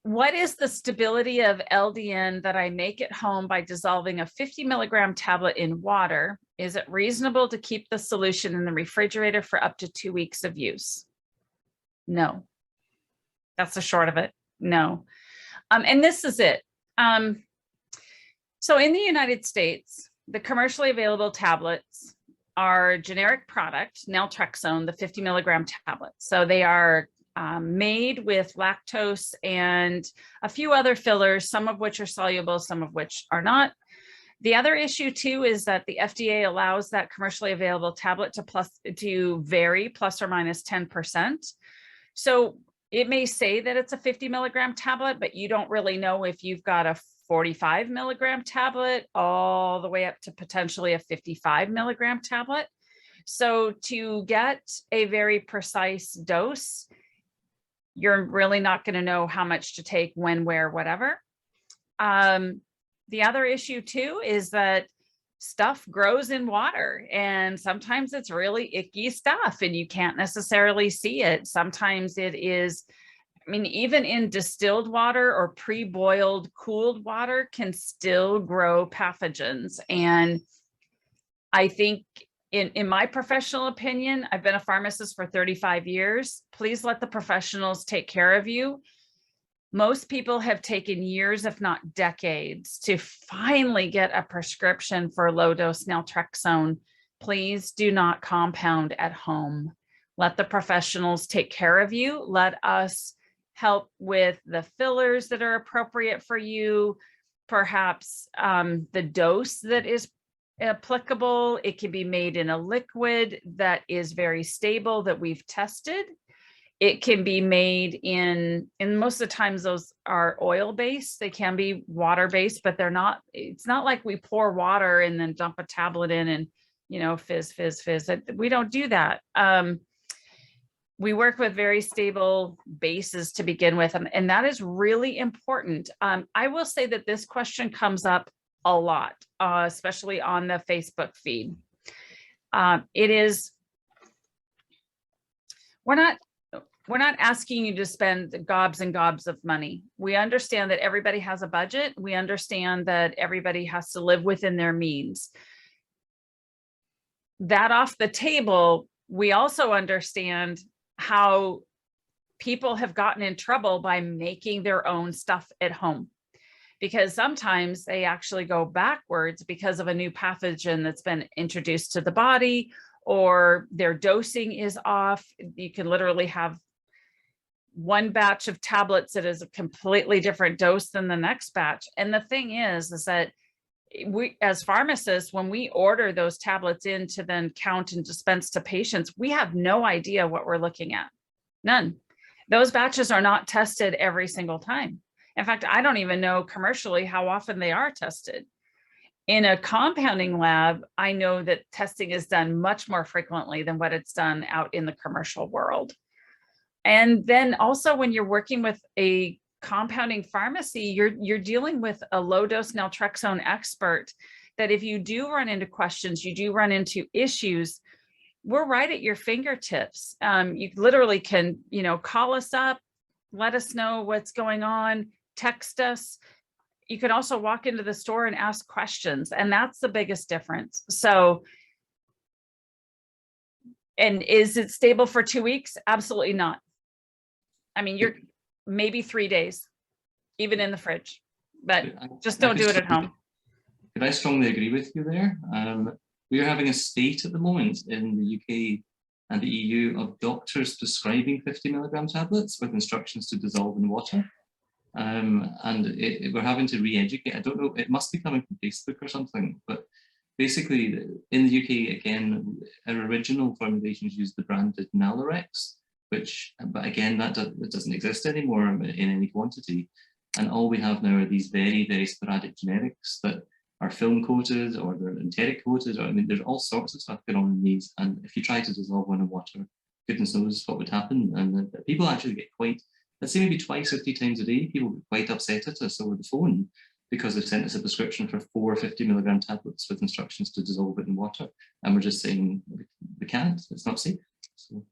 What is the stability of LDN that I make at home by dissolving a 50 milligram tablet in water? Is it reasonable to keep the solution in the refrigerator for up to 2 weeks of use? No. That's the short of it. No. And this is it. So in the United States, the commercially available tablets are generic product, Naltrexone, the 50 milligram tablet. So they are made with lactose and a few other fillers, some of which are soluble, some of which are not. The other issue too is that the FDA allows that commercially available tablet to vary plus or minus 10%. So it may say that it's a 50 milligram tablet, but you don't really know if you've got a 45 milligram tablet all the way up to potentially a 55 milligram tablet. So to get a very precise dose, you're really not going to know how much to take, when, where, whatever. The other issue too is that stuff grows in water, and sometimes it's really icky stuff and you can't necessarily see it. Sometimes it is, I mean, even in distilled water or pre-boiled cooled water can still grow pathogens. And I think in my professional opinion, I've been a pharmacist for 35 years. Please let the professionals take care of you. Most people have taken years, if not decades, to finally get a prescription for low dose naltrexone. Please do not compound at home. Let the professionals take care of you. Let us help with the fillers that are appropriate for you, perhaps the dose that is applicable. It can be made in a liquid that is very stable that we've tested. It can be made in most of the times those are oil-based. They can be water-based, but they're not, it's not like we pour water and then dump a tablet in and, you know, fizz, fizz, fizz. We don't do that. We work with very stable bases to begin with, and that is really important. I will say that this question comes up a lot, especially on the Facebook feed. It is, we're not asking you to spend gobs and gobs of money. We understand that everybody has a budget. We understand that everybody has to live within their means. That off the table, we also understand how people have gotten in trouble by making their own stuff at home, because sometimes they actually go backwards because of a new pathogen that's been introduced to the body, or their dosing is off. You can literally have one batch of tablets that is a completely different dose than the next batch. And the thing is that we, as pharmacists, when we order those tablets in to then count and dispense to patients, we have no idea what we're looking at. None. Those batches are not tested every single time. In fact, I don't even know commercially how often they are tested. In a compounding lab, I know that testing is done much more frequently than what it's done out in the commercial world. And then also when you're working with a compounding pharmacy, you're dealing with a low dose naltrexone expert that if you do run into questions, you do run into issues, we're right at your fingertips. You literally can, you know, call us up, let us know what's going on, text us. You can also walk into the store and ask questions, and that's the biggest difference. So, and is it stable for 2 weeks? Absolutely not. I mean, you're maybe 3 days, even in the fridge, but just don't do it at home. Could I strongly agree with you there? We are having a spate at the moment in the UK and the EU of doctors prescribing 50 milligram tablets with instructions to dissolve in water. And we're having to re-educate. I don't know, it must be coming from Facebook or something, but basically in the UK, again, our original formulations used the branded Nalorex, but again, that doesn't exist anymore in any quantity. And all we have now are these very, very sporadic generics that are film coated or they're enteric coated. Or, I mean, there's all sorts of stuff going on in these. And if you try to dissolve one in water, goodness knows what would happen. And people actually get quite, let's say maybe 2 or 3 times a day, people get quite upset at us over the phone because they've sent us a prescription for 4 50 milligram tablets with instructions to dissolve it in water. And we're just saying, we can't, it's not safe. So.